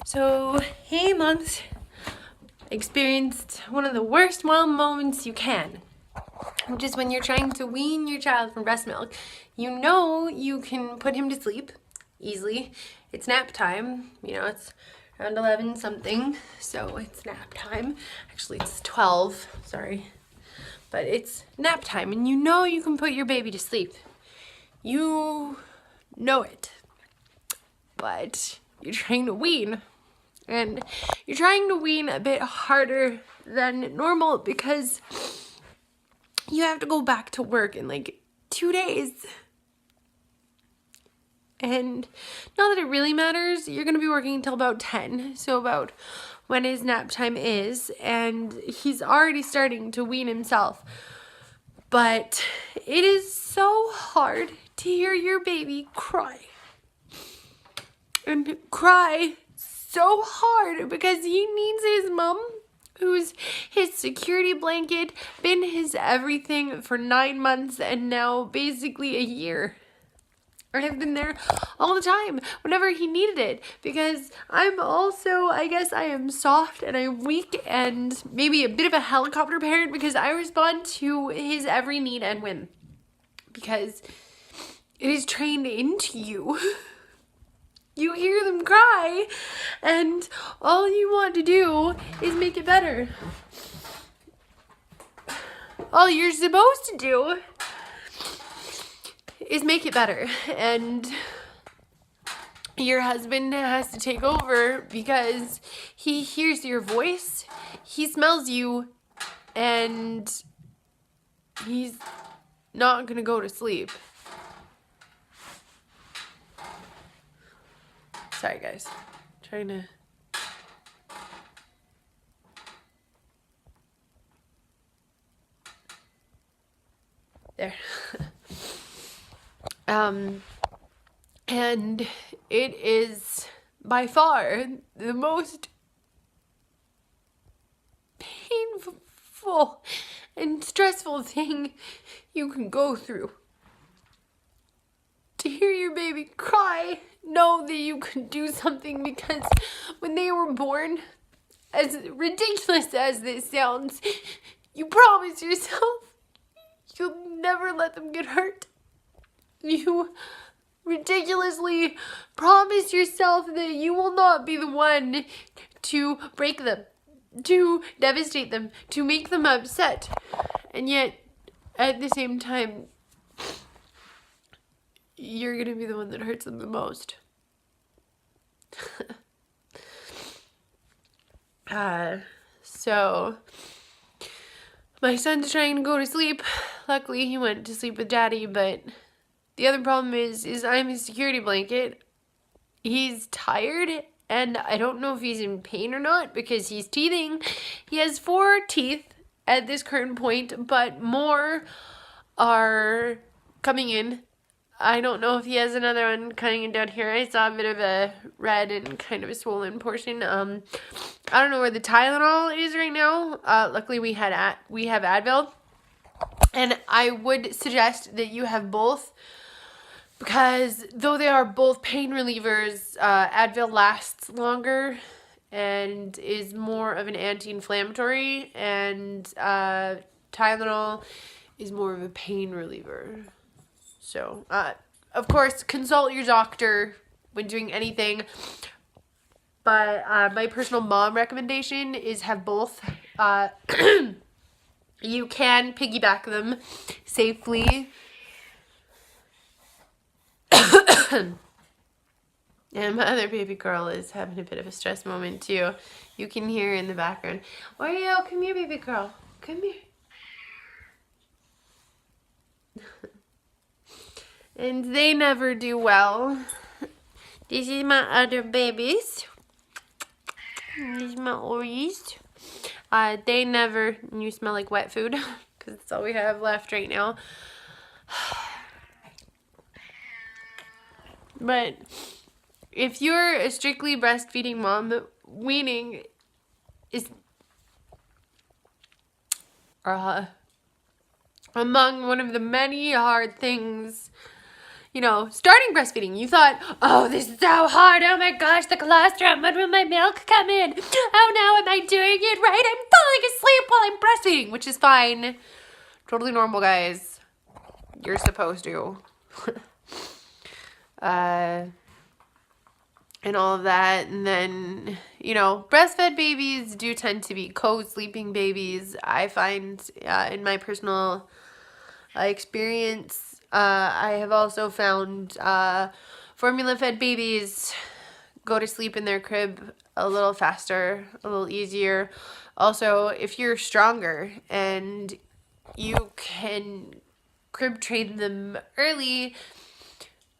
So, hey moms, experienced one of the worst mom moments you can, which is when you're trying to wean your child from breast milk. You know you can put him to sleep easily. It's nap time, it's around 11 something, so it's nap time. Actually, it's 12, sorry. But it's nap time, and you know you can put your baby to sleep. You know it. But you're trying to wean. And you're trying to wean a bit harder than normal because you have to go back to work in like 2 days. And not that it really matters, you're going to be working until about 10, so about when his nap time is, and he's already starting to wean himself. But it is so hard to hear your baby cry. And cry so hard because he needs his mom, who's his security blanket, been his everything for 9 months and now basically a year. I have been there all the time whenever he needed it because I'm also, I guess I am soft and I'm weak and maybe a bit of a helicopter parent because I respond to his every need and whim because it is trained into you. You hear them cry, and all you want to do is make it better. All you're supposed to do is make it better, and your husband has to take over because he hears your voice, he smells you, and he's not gonna go to sleep. Sorry guys, trying to... There. And it is by far the most painful and stressful thing you can go through. To hear your baby cry, know that you can do something because when they were born, as ridiculous as this sounds, you promise yourself you'll never let them get hurt. You ridiculously promise yourself that you will not be the one to break them, to devastate them, to make them upset. And yet, at the same time, you're gonna be the one that hurts them the most. So my son's trying to go to sleep. Luckily he went to sleep with daddy, but the other problem is I'm his security blanket. He's tired and I don't know if he's in pain or not because he's teething. He has 4 teeth at this current point, but more are coming in. I don't know if he has another one coming in down here. I saw a bit of a red and kind of a swollen portion. I don't know where the Tylenol is right now. Luckily we have Advil. And I would suggest that you have both because though they are both pain relievers, Advil lasts longer and is more of an anti-inflammatory, and Tylenol is more of a pain reliever. So, of course, consult your doctor when doing anything. But my personal mom recommendation is have both. You can piggyback them safely. And my other baby girl is having a bit of a stress moment too. You can hear in the background. Oreo, come here, baby girl. Come here. And they never do well. This is my other babies. These are my Oreos. They never... You smell like wet food because that's all we have left right now. But if you're a strictly breastfeeding mom, weaning is among one of the many hard things starting breastfeeding, you thought, oh, this is so hard. Oh my gosh, the colostrum. When will my milk come in? Oh no, am I doing it right? I'm falling asleep while I'm breastfeeding, which is fine. Totally normal, guys. You're supposed to. And all of that. And then, breastfed babies do tend to be co-sleeping babies. I find in my personal experience, I have also found formula-fed babies go to sleep in their crib a little faster, a little easier. Also, if you're stronger and you can crib train them early,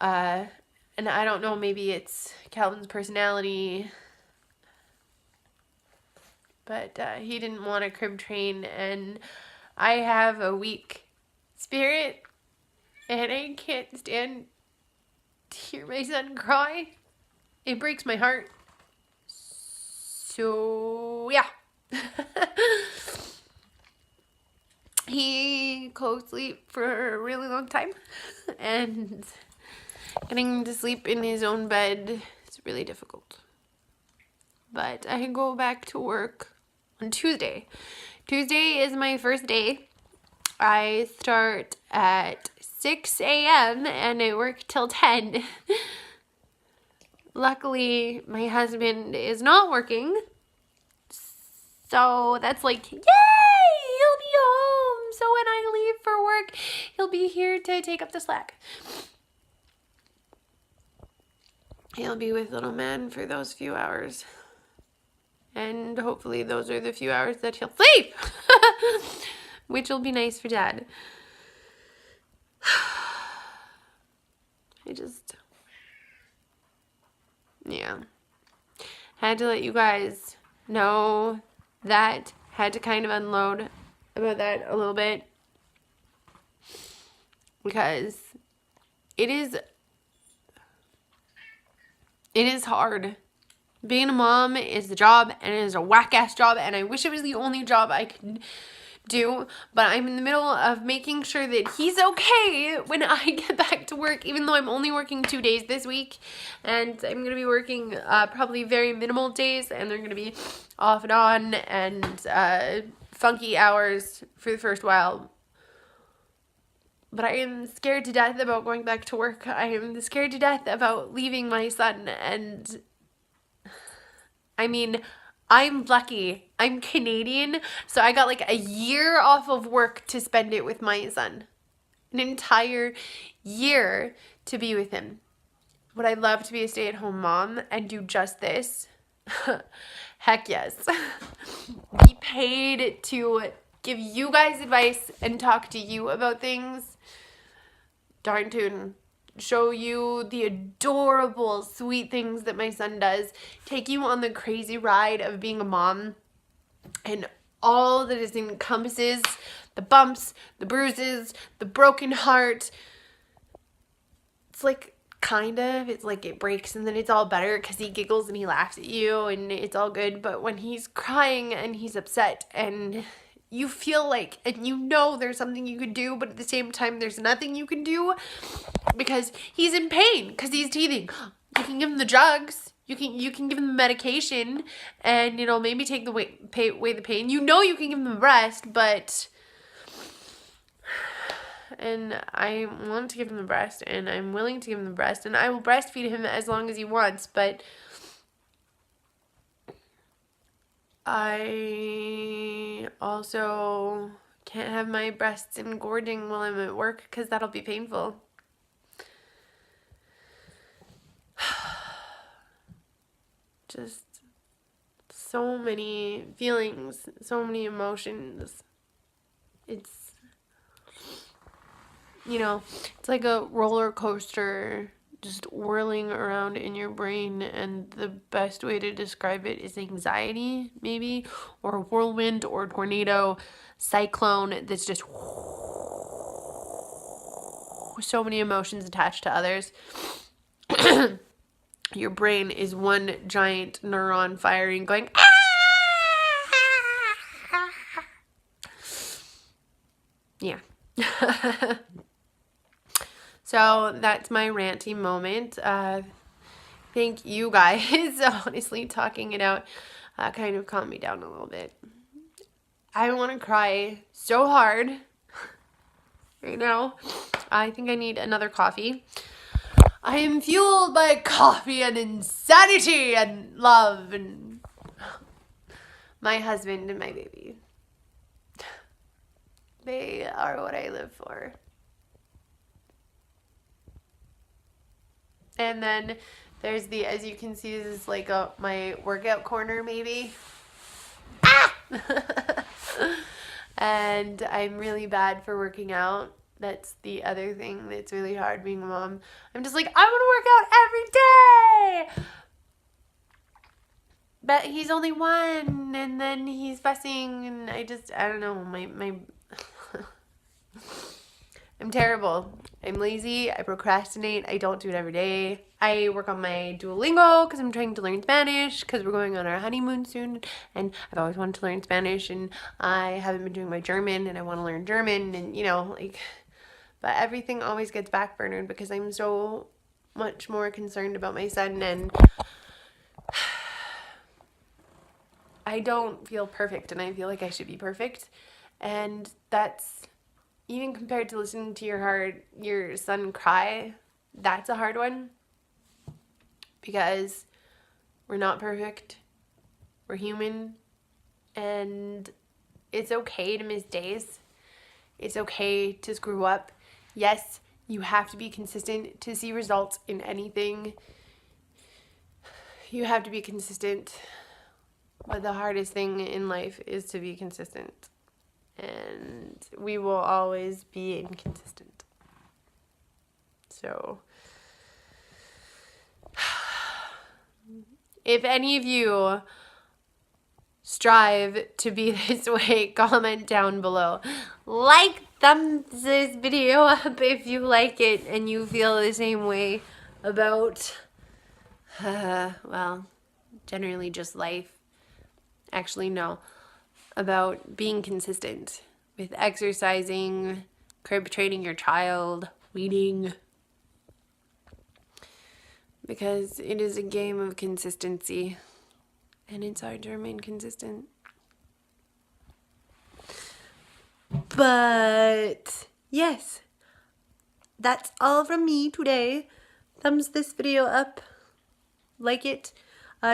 and I don't know, maybe it's Calvin's personality, but he didn't want to crib train, and I have a weak spirit, and I can't stand to hear my son cry. It breaks my heart. So, yeah. He co-sleep for a really long time, and getting him to sleep in his own bed is really difficult. But I can go back to work on Tuesday. Tuesday is my first day. I start at 6 a.m. and I work till 10. Luckily, my husband is not working. So that's like, yay! He'll be home. So when I leave for work, he'll be here to take up the slack. He'll be with little man for those few hours. And hopefully those are the few hours that he'll sleep. Which will be nice for Dad. Yeah. Had to let you guys know that. Had to kind of unload about that a little bit. Because it is hard. Being a mom is a job, and it is a whack-ass job, and I wish it was the only job I could do, but I'm in the middle of making sure that he's okay when I get back to work, even though I'm only working 2 days this week, and I'm going to be working probably very minimal days, and they're going to be off and on, and funky hours for the first while. But I am scared to death about going back to work. I am scared to death about leaving my son, and I mean, I'm lucky. I'm Canadian, so I got like a year off of work to spend it with my son. An entire year to be with him. Would I love to be a stay-at-home mom and do just this? Heck yes. Be paid to give you guys advice and talk to you about things. Darn tootin'. Show you the adorable, sweet things that my son does. Take you on the crazy ride of being a mom and all that it encompasses. The bumps, the bruises, the broken heart. It's like, it's like it breaks and then it's all better because he giggles and he laughs at you and it's all good. But when he's crying and he's upset and you feel like, and you know there's something you can do, but at the same time there's nothing you can do because he's in pain, because he's teething. You can give him the drugs, you can give him the medication, and maybe take away the pain. You can give him the breast, but, and I want to give him the breast, and I'm willing to give him the breast, and I will breastfeed him as long as he wants, but I also can't have my breasts engorging while I'm at work because that'll be painful. Just so many feelings, so many emotions. It's, it's like a roller coaster just whirling around in your brain, and the best way to describe it is anxiety, maybe, or a whirlwind or tornado, cyclone that's just so many emotions attached to others. Your brain is one giant neuron firing, going, ah! Yeah. So that's my ranty moment. Thank you guys. Honestly, talking it out kind of calmed me down a little bit. I want to cry so hard right now. I think I need another coffee. I am fueled by coffee and insanity and love and my husband and my baby. They are what I live for. And then there's the, as you can see, this is like my workout corner maybe. Ah! And I'm really bad for working out. That's the other thing that's really hard being a mom. I'm just like, I want to work out every day. But he's only one, and then he's fussing, and I don't know, my I'm terrible. I'm lazy, I procrastinate, I don't do it every day. I work on my Duolingo because I'm trying to learn Spanish because we're going on our honeymoon soon, and I've always wanted to learn Spanish, and I haven't been doing my German, and I want to learn German, and you know, like, but everything always gets backburnered because I'm so much more concerned about my son, and I don't feel perfect, and I feel like I should be perfect, and that's, even compared to listening to your son cry, that's a hard one because we're not perfect, we're human, and it's okay to miss days, it's okay to screw up. Yes, you have to be consistent to see results in anything. You have to be consistent, but the hardest thing in life is to be consistent. And we will always be inconsistent. So, if any of you strive to be this way, comment down below. Like, thumbs this video up if you like it and you feel the same way about, well, generally just life. Actually, no. About being consistent with exercising, crib training your child, weaning. Because it is a game of consistency. And it's hard to remain consistent. But yes, that's all from me today. Thumbs this video up. Like it.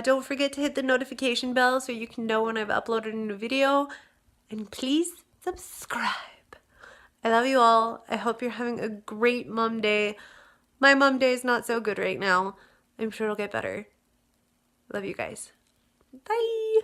Don't forget to hit the notification bell so you can know when I've uploaded a new video. And please subscribe. I love you all. I hope you're having a great mom day. My mom day is not so good right now. I'm sure it'll get better. Love you guys. Bye.